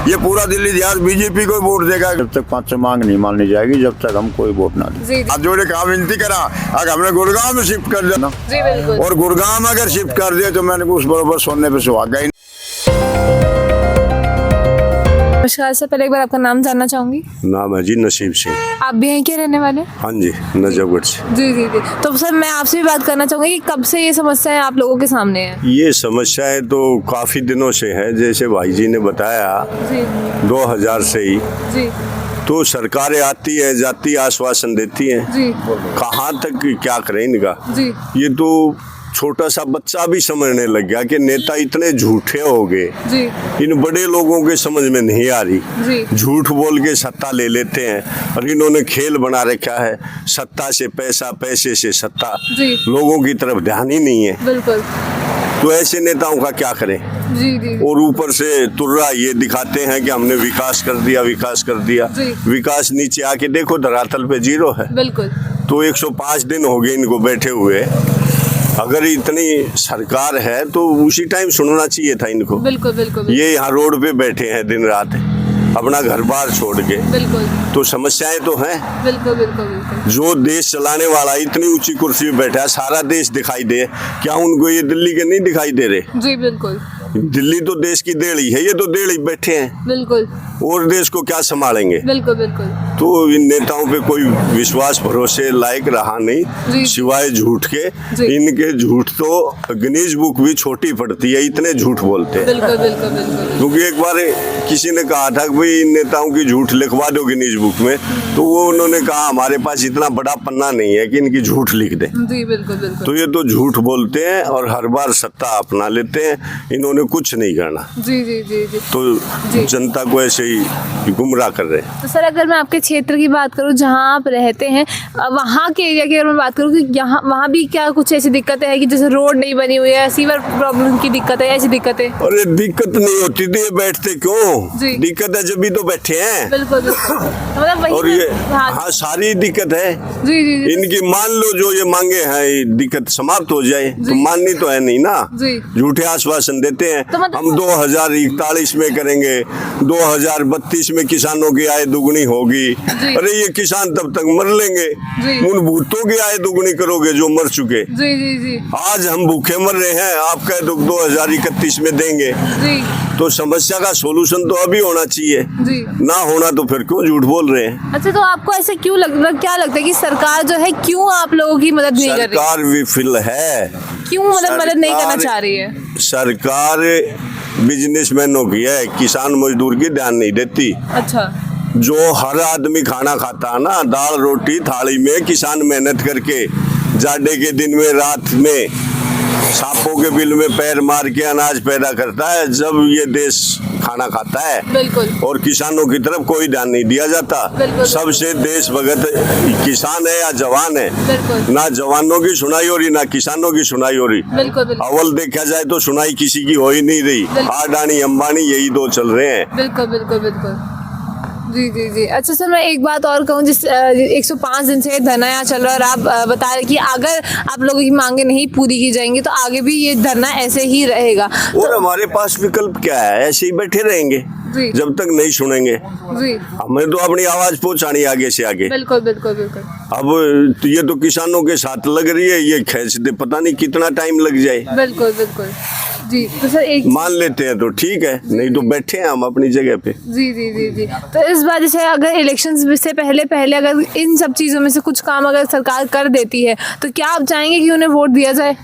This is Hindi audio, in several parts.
ये पूरा दिल्ली देहात बीजेपी को वोट देगा। जब तक 500 मांग नहीं माननी जाएगी, जब तक हम कोई वोट ना दें। आज जोड़े कहा विनती करा, अगर हमने गुड़गांव में शिफ्ट कर देना, और गुड़गांव अगर शिफ्ट कर दिया तो मैंने उस बराबर सोने पे सुहागा ही। नमस्कार सर, पहले एक बार आपका नाम जानना चाहूंगी। नाम है जी नसीब सिंह। आप भी यहीं के रहने वाले? हाँ जी, नजफगढ़ से। जी जी जी। तो सर मैं आपसे भी बात करना चाहूंगी कि कब से ये समस्याएं आप लोगों के सामने है? ये समस्याएं तो काफ़ी दिनों से है, जैसे भाई जी ने बताया जी 2000 से ही। जी तो सरकारें आती है जाती, आश्वासन देती हैं, जी कहाँ तक क्या करें इनका। जी ये तो छोटा सा बच्चा भी समझने लग गया कि नेता इतने झूठे हो गए, जी इन बड़े लोगों के समझ में नहीं आ रही। जी झूठ बोल के सत्ता ले लेते हैं, और इन्होंने खेल बना रखा है, सत्ता से पैसा, पैसे से सत्ता। जी लोगों की तरफ ध्यान ही नहीं है। बिल्कुल। तो ऐसे नेताओं का क्या करें। जी जी और ऊपर से तुर्रा ये दिखाते हैं कि हमने विकास कर दिया, विकास कर दिया। जी। विकास नीचे आके देखो धरातल पे 0 है। बिल्कुल। तो 105 दिन हो गए इनको बैठे हुए। अगर इतनी सरकार है तो उसी टाइम सुनना चाहिए था इनको। बिल्कुल बिल्कुल ये यहाँ रोड पे बैठे हैं दिन रात, अपना घर बार छोड़ के। बिल्कुल तो समस्याएं तो हैं। बिल्कुल बिल्कुल बिल्कुल। जो देश चलाने वाला इतनी ऊंची कुर्सी पे बैठा है, सारा देश दिखाई दे, क्या उनको ये दिल्ली के नहीं दिखाई दे रहे? जी बिल्कुल दिल्ली तो देश की देड़ी है, ये तो देड़ी बैठे हैं, बिल्कुल और देश को क्या संभालेंगे। बिल्कुल बिल्कुल। तो इन नेताओं पे कोई विश्वास भरोसे लायक रहा जी। नहीं, सिवाय झूठ के। जी। इनके झूठ तो गिनीज बुक भी छोटी पड़ती है, इतने झूठ बोलते हैं। बिल्कुल बिल्कुल बिल्कुल। क्योंकि एक बार किसी ने कहा था कि भाई इन नेताओं की झूठ लिखवा दो गिनीज बुक में, तो वो उन्होंने कहा हमारे पास इतना बड़ा पन्ना नहीं है कि इनकी झूठ लिख दे। जी बिल्कुल बिल्कुल। तो ये तो झूठ बोलते हैं और हर बार सत्ता अपना लेते हैं, इन्होंने कुछ नहीं करना। जी जी जी जी। तो जी। जनता को ऐसे ही गुमराह कर रहे हैं। तो सर अगर मैं आपके क्षेत्र की बात करूं जहां आप रहते हैं, वहां के एरिया की अगर मैं बात करूं कि यहाँ वहां भी क्या कुछ ऐसी दिक्कतें हैं कि जैसे रोड नहीं बनी हुई है, सीवर प्रॉब्लम की दिक्कत है, ऐसी दिक्कतें? अरे दिक्कत नहीं होती थी, ये बैठते क्यों? जी। दिक्कत है जब भी तो बैठे हैं। बिल्कुल बिल्कुल। तो मतलब वही और ये हाँ हाँ सारी दिक्कत है। जी जी जी इनकी मान लो जो ये मांगे हैं, ये दिक्कत समाप्त हो जाए, तो माननी तो है नहीं ना। जी। झूठे आश्वासन देते हैं, तो मतलब हम 2041 में करेंगे, 2032 में किसानों की आय दुगनी होगी। जी। अरे ये किसान तब तक मर लेंगे। जी। उन भूतों की आय दुगनी करोगे जो मर चुके। जी जी जी आज हम भूखे मर रहे हैं, आप कह दो 2031 में देंगे। जी तो समस्या का सोल्यूशन तो अभी होना चाहिए, जी। ना होना तो फिर क्यों झूठ बोल रहे हैं। अच्छा, तो आपको ऐसे क्यों क्या लगता है कि सरकार जो है क्यों आप लोगों की मदद नहीं कर रही? सरकार विफल है। क्यों मदद नहीं करना सरकार- चाह रही है? सरकार बिजनेसमैनों की है, किसान मजदूर की ध्यान नहीं देती। अच्छा। जो हर आदमी खाना खाता है ना, दाल रोटी थाली में, किसान मेहनत करके जाड़े के दिन में, रात में, सांपों के बिल में पैर मार के अनाज पैदा करता है, जब ये देश खाना खाता है। बिल्कुल। और किसानों की तरफ कोई ध्यान नहीं दिया जाता। बिल्कुल। सबसे देश भगत किसान है या जवान है। बिल्कुल। ना जवानों की सुनाई हो रही, ना किसानों की सुनाई हो रही। बिल्कुल बिल्कुल अव्वल देखा जाए तो सुनाई किसी की हो ही नहीं रही। बिल्कुल। अडानी अंबानी यही दो चल रहे हैं। बिल्कुल बिल्कुल बिल्कुल। जी जी जी। अच्छा सर, मैं एक बात और कहूँ, जिस 105 दिन से धरना यहाँ चल रहा है, और आप बता रहे कि अगर आप लोगों की मांगे नहीं पूरी की जाएंगी तो आगे भी ये धरना ऐसे ही रहेगा। और हमारे पास विकल्प क्या है? ऐसे ही बैठे रहेंगे जी। जब तक नहीं सुनेंगे। जी हमें तो अपनी आवाज पहुंचानी आगे से आगे। बिल्कुल बिल्कुल बिल्कुल। अब तो ये तो किसानों के साथ लग रही है, ये खींच दे, पता नहीं कितना टाइम लग जाए। बिल्कुल बिल्कुल। जी तो सर एक मान लेते हैं तो ठीक है, नहीं तो बैठे हैं हम अपनी जगह पे। जी जी जी जी। तो इस बार जैसे अगर इलेक्शन से पहले अगर इन सब चीज़ों में से कुछ काम अगर सरकार कर देती है तो क्या आप चाहेंगे कि उन्हें वोट दिया जाए?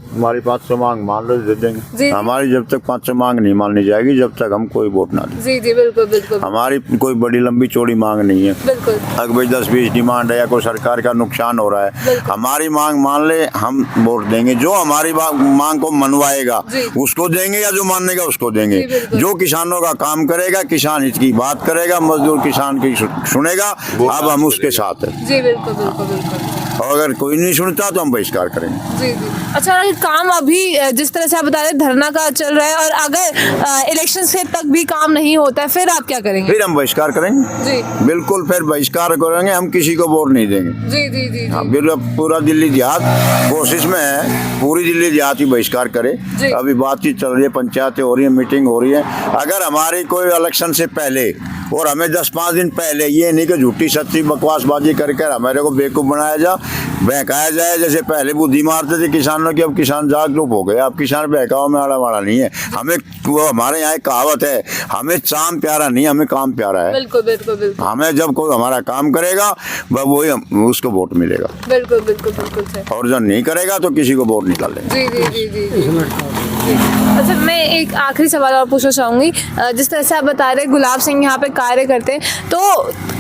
हमारी 500 मांग मान लो दे जी। देंगे। हमारी जब तक 500 मांग नहीं माननी जाएगी, जब तक हम कोई वोट ना दें। जी जी बिल्कुल बिल्कुल हमारी कोई बड़ी लंबी चौड़ी मांग नहीं है। बिल्कुल अगर भाई 10-20 डिमांड है या कोई सरकार का नुकसान हो रहा है, बिल्कुल। हमारी मांग मान ले, हम वोट देंगे। जो हमारी मांग को मनवाएगा जी। उसको देंगे, या जो मानने का उसको देंगे। जी, बिल्कुल। जो किसानों का काम करेगा, किसान इसकी बात करेगा, मजदूर किसान की सुनेगा, अब हम उसके साथ हैं। जी बिल्कुल बिल्कुल बिल्कुल। और अगर कोई नहीं सुनता तो हम बहिष्कार करेंगे। जी जी। अच्छा, अगर काम अभी जिस तरह से आप बता रहे धरना का चल रहा है और अगर इलेक्शन से तक भी काम नहीं होता है, फिर आप क्या करेंगे? फिर हम बहिष्कार करेंगे जी बिल्कुल, फिर बहिष्कार करेंगे, हम किसी को वोट नहीं देंगे। जी जी जी हाँ, जी। फिर अब पूरा दिल्ली देहात कोशिश में है, पूरी दिल्ली देहात ही बहिष्कार करे। जी। अभी बातचीत चल रही है, पंचायतें हो रही है, मीटिंग हो रही है। अगर हमारी कोई इलेक्शन से पहले और हमें 10-5 दिन पहले, ये नहीं कि झूठी सच्ची बकवासबाजी करके हमारे को बेवकूफ़ बनाया जा, बहकाया जाए। जैसे पहले बुद्धि मारते थे किसानों की, अब किसान जागरूक हो गए। अब किसान बहकावा में आड़ा वाड़ा नहीं है। हमें वो हमारे यहाँ एक कहावत है, हमें चाम प्यारा नहीं, हमें काम प्यारा है। बिल्कुल बिल्कुल बिल्कुल हमें जब कोई हमारा काम करेगा वही उसको वोट मिलेगा, बिल्कुल बिल्कुल बिल्कुल सर। और जब नहीं करेगा तो किसी को वोट निकाल लेंगे। जी जी जी जी जी। अच्छा, मैं एक आखिरी सवाल और पूछना चाहूँगी। जिस तरह से आप बता रहे गुलाब सिंह यहाँ पे कार्य करते हैं, तो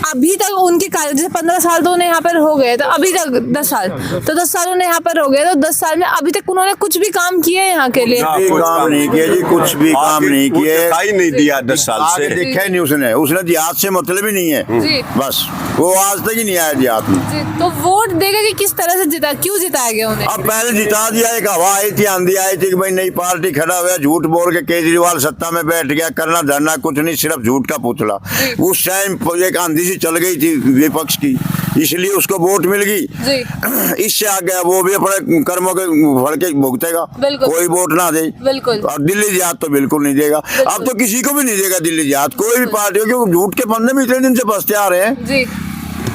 अभी तक उनके कार्य, जैसे 15 साल तो उन्हें यहाँ पर हो गए, तो अभी तक 10 साल, तो 10 साल उन्हें यहाँ पर हो गए, तो 10 साल में अभी तक उन्होंने कुछ भी काम किए हैं यहाँ के लिए? कुछ भी काम नहीं किए जी, कुछ भी काम नहीं किए। दिखाई नहीं दिया 10 साल आगे से। दिखा ही नहीं उसने जिहाद से मतलब ही नहीं है। जी। बस वो आज तक ही नहीं आया जिहाद में। जी, तो वोट देगा कि किस तरह से जिता, क्यों जिताया गया उन्हें? अब पहले जिता दिया, एक हवा आई थी, आंधी आई थी कि भाई नई पार्टी खड़ा हुआ, झूठ बोल के केजरीवाल सत्ता में बैठ गया, करना धरना कुछ नहीं, सिर्फ झूठ का पुतला। उस टाइम एक आंधी सी चल गई थी विपक्ष की, इसलिए उसको वोट मिल गई। जी इससे आ गया, वो भी अपने कर्मों के फल के भुगतेगा, बिल्कुल। कोई वोट ना दे। बिल्कुल। और दिल्ली जिहाद तो बिल्कुल नहीं देगा, अब तो किसी को भी नहीं देगा दिल्ली जिहाद, कोई भी पार्टी हो, क्योंकि झूठ के फंदे में इतने दिन से बसते आ रहे हैं। जी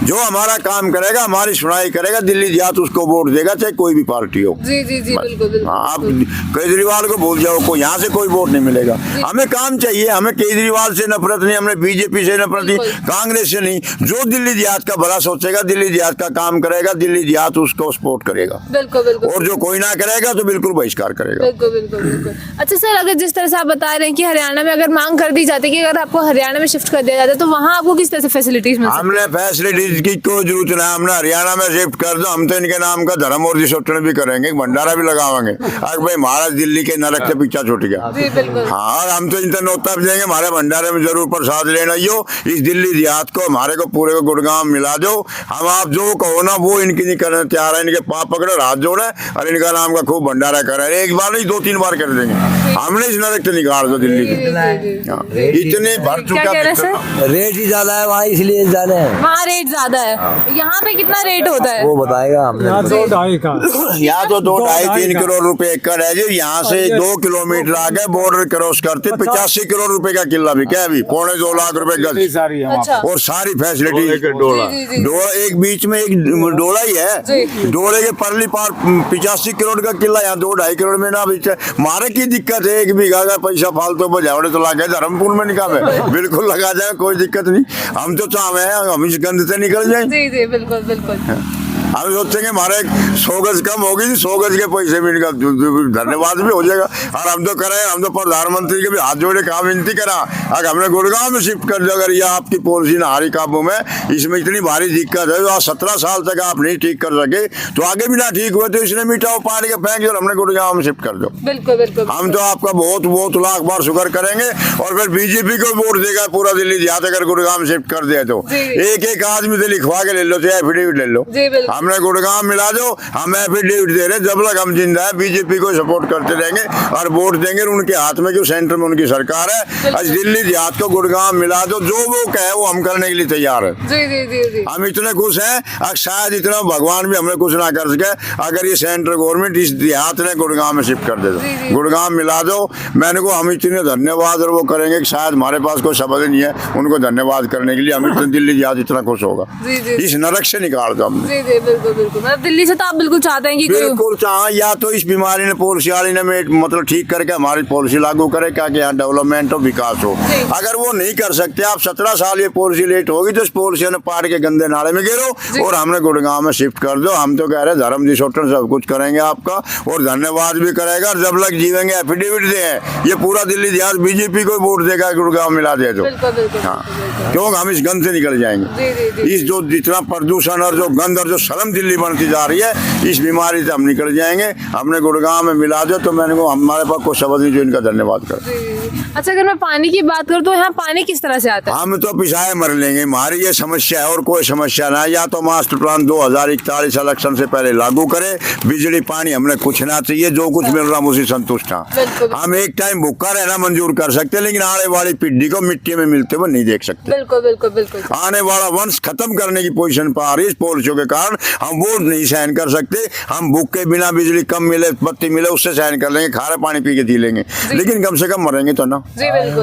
जो हमारा काम करेगा, हमारी सुनाई करेगा, दिल्ली जिहाद उसको वोट देगा, चाहे कोई भी पार्टी हो। जी जी जी बिल्कुल बिल्कुल। हाँ, आप केजरीवाल को भूल जाओ, को यहाँ से कोई वोट नहीं मिलेगा। हमें काम चाहिए, हमें केजरीवाल से नफरत नहीं, हमें बीजेपी से नफरत नहीं, कांग्रेस से नहीं। जो दिल्ली जिहाद का भला सोचेगा, दिल्ली जिहाद का काम करेगा, दिल्ली जिहाद उसको सपोर्ट करेगा। बिल्कुल बिल्कुल। और जो कोई ना करेगा तो बिल्कुल बहिष्कार करेगा। बिल्कुल बिल्कुल बिल्कुल। अच्छा सर, अगर जिस तरह से आप बता रहे हैं कि हरियाणा में अगर मांग कर दी जाती है कि अगर आपको हरियाणा में शिफ्ट कर दिया जाता है, तो वहाँ आपको किस तरह से फैसिलिटीज मिल सकती है? हमने फैसिलिटीज की कोई जरूरत नहीं, हमने हरियाणा में शिफ्ट कर दो, हम तो इनके नाम का धर्म और शोषण भी करेंगे, भंडारा भी लगावाएंगे। अगर भाई महाराज दिल्ली के नरक से पीछा छूट गया। जी बिल्कुल। हाँ, और हम तो इनका नौता भी देंगे, हमारे भंडारे में जरूर प्रसाद लेना ही हो। इस दिल्ली जिहाद को हमारे को पूरे को गुड़गांव मिला दो। हम आप जो कहो ना वो इनकी नहीं करने तैयार है। इनके पाप पकड़ो, हाथ जोड़े और इनका नाम का खूब भंडारा करे। एक बार नहीं, 2-3 बार कर देंगे। हमने इस नरक से निकाल दो दिल्ली से। हाँ, इतने भर क्या कह रहे हैं चुका सर? रेट ही ज्यादा है वहाँ, इसलिए जाने हैं। वहाँ रेट ज्यादा है, यहाँ पे कितना रेट होता है? वो बताएगा हमने। यहाँ 2-2.5 का। यहाँ तो 2-2.5-3 का। करोड़ रुपए एकड़ है जी। यहाँ से 2 किलोमीटर आगे बॉर्डर क्रॉस करते 85 करोड़ रुपए का किला भी क्या अभी 2.25 लाख रुपए इतनी गज, सारी है वहाँ अच्छा। और सारी फैसिलिटी। जी, जी। डोला एक बीच में एक डोला ही है, जी। डोले के परली पार 85 करोड़ का किला, यहाँ 2-2.5 करोड़ में ना बीच मारे की दिक्कत है। 1 बीघा का पैसा फालतू बजावड़े तो लगा धर्मपुर में निकाले, बिल्कुल लगा जाए, कोई दिक्कत नहीं। हम तो चाहे हम इस गंद से निकल जाए। जी जी बिल्कुल बिल्कुल। हम सोचेंगे हमारे 100 गज कम होगी, 100 गज के पैसे भी इनका धन्यवाद भी हो जाएगा। और हम तो करें, हम तो प्रधानमंत्री के भी हाथ जोड़े काम विनती करा, अगर हमने गुड़गांव में शिफ्ट कर दिया, अगर ये आपकी पॉलिसी ना हारी काबू में, इसमें इतनी भारी दिक्कत है, आज 17 साल तक आप नहीं ठीक कर सके, तो आगे भी ना ठीक हुए तो इसने मिटाओ पार के फेंक और हमने गुड़गांव में शिफ्ट कर दो। बिल्कुल बिल्कुल। हम तो आपका बहुत बहुत लाख बार शुक्र करेंगे। और फिर बीजेपी को वोट देगा पूरा दिल्ली जिहाद, अगर गुड़गांव में शिफ्ट कर दिया तो एक आदमी से लिखवा के ले लो, चाहे एफिडेविट ले लो। जी बिल्कुल। हमने गुड़गांव मिला दो, हम एफिडेविट दे रहे, जब तक हम जिंदा है बीजेपी को सपोर्ट करते रहेंगे और वोट देंगे उनके हाथ में, जो सेंटर में उनकी सरकार है। आज दिल्ली जिहाद को गुड़गांव मिला दो, जो वो कहे वो हम करने के लिए तैयार है। जी जी जी जी। हम इतने खुश हैं, और शायद इतना भगवान भी हमें कुछ ना कर सके अगर ये सेंट्रल गवर्नमेंट इस देहात ने गुड़गांव में शिफ्ट कर दे दो, गुड़गांव मिला दो। मैंने को हम इतने धन्यवाद और वो करेंगे कि शायद हमारे पास कोई शब्द नहीं है उनको धन्यवाद करने के लिए। हम इतने दिल्ली जिहाद इतना खुश होगा, इस नरक से निकाल दो हमने। जी जी बिल्कुल बिल्कुल। मतलब दिल्ली से तो आप बिल्कुल चाहते हैं कि बिल्कुल चाहे, या तो इस बीमारी ने पॉलिसी वाली ने मतलब ठीक करके हमारी पॉलिसी लागू करे, क्या कि यहाँ डेवलपमेंट हो, विकास हो। अगर वो नहीं कर सकते, आप 17 साल ये पॉलिसी लेट होगी तो इस पॉलिसी ने पार के गंदे नाले में गिरो और हमने गुड़गांव में शिफ्ट कर दो। हम तो कह रहे हैं धर्म जी शोषण सब कुछ करेंगे आपका, और धन्यवाद भी करेगा। और जब तक जीवेंगे एफिडेविट दे, ये पूरा दिल्ली जिहाद बीजेपी को वोट देगा गुड़गांव मिला दे तो। हाँ, क्योंकि हम इस गंद से निकल जाएंगे। इस जो जितना प्रदूषण और जो गंद और जो शर्म दिल्ली बनती जा रही है, इस बीमारी से हम निकल जाएंगे। हमने गुड़गांव में मिला दो तो मैंने को हमारे पास कोई शब्द नहीं जो इनका धन्यवाद कर। अच्छा, अगर मैं पानी की बात करूँ तो यहाँ पानी किस तरह से आता है? हम तो पिछाए मर लेंगे, हमारी ये समस्या है और कोई समस्या ना है। या तो मास्टर प्लान 2041 इलेक्शन से पहले लागू करे, बिजली पानी हमने कुछ ना चाहिए, जो कुछ मिल रहा हम उसी संतुष्ट हैं। हम एक टाइम भूखा रहना मंजूर कर सकते, लेकिन आने वाली पीढ़ी को मिट्टी में मिलते हुए नहीं देख सकते। बिल्कुल बिल्कुल बिल्कुल। आने वाला वंश खत्म करने की पोजीशन पर आ रही है इस पॉलिसियों के कारण। हम वो नहीं सहन कर सकते। हम भूख के बिना बिजली कम मिले, बत्ती मिले, उससे सहन कर लेंगे, खारा पानी पी के जी लेंगे, लेकिन कम से कम मरेंगे तो ना।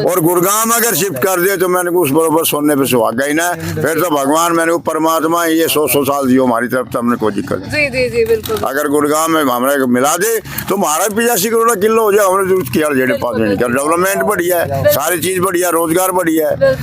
और गुड़गांव अगर शिफ्ट कर दिए तो मैंने उस बरोबर सोने पे सुहागा ही ना, फिर तो भगवान मैंने वो परमात्मा ये 100 साल जियो हमारी तरफ, तो हमने कोई दिक्कत नहीं। जी जी बिल्कुल। अगर गुड़गांव में हमारे मिला दे तो हमारा 85 करोड़ किलो हो जाए, हमने जो किया डेवलपमेंट बढ़िया है, सारी चीज बढ़िया, रोजगार बढ़िया है,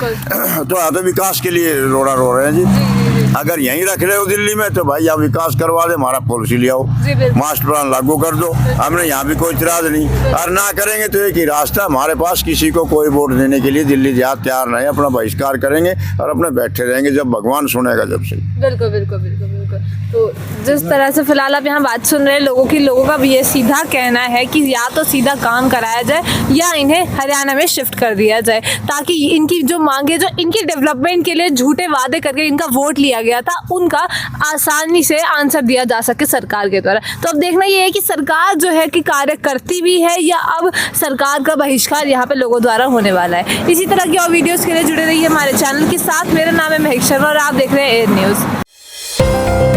तो विकास के लिए रोड़ा रो रहे हैं जी। अगर यहीं रख रहे हो दिल्ली में तो भाई आप विकास करवा दे, हमारा पॉलिसी ले आओ, मास्टर प्लान लागू कर दो, हमने यहाँ भी कोई इतराज नहीं। और ना करेंगे तो एक ही रास्ता, हमारे पास किसी को कोई वोट देने के लिए दिल्ली जात तैयार नहीं, अपना बहिष्कार करेंगे और अपने बैठे रहेंगे जब भगवान सुनेगा जब से। बिल्कुल बिल्कुल बिल्कुल बिल्कुल। तो जिस तरह से फिलहाल आप यहाँ बात सुन रहे हैं लोगों की, लोगों का भी ये सीधा कहना है कि या तो सीधा काम कराया जाए या इन्हें हरियाणा में शिफ्ट कर दिया जाए, ताकि इनकी जो मांगे, जो इनकी डेवलपमेंट के लिए झूठे वादे करके इनका वोट लिया गया था, उनका आसानी से आंसर दिया जा सके सरकार के द्वारा। तो अब देखना ये है कि सरकार जो है कि कार्य करती भी है या अब सरकार का बहिष्कार यहाँ पे लोगों द्वारा होने वाला है। इसी तरह की और वीडियोस के लिए जुड़े रहिए हमारे चैनल के साथ। मेरा नाम है महक शर्मा और आप देख रहे हैं एयर न्यूज़।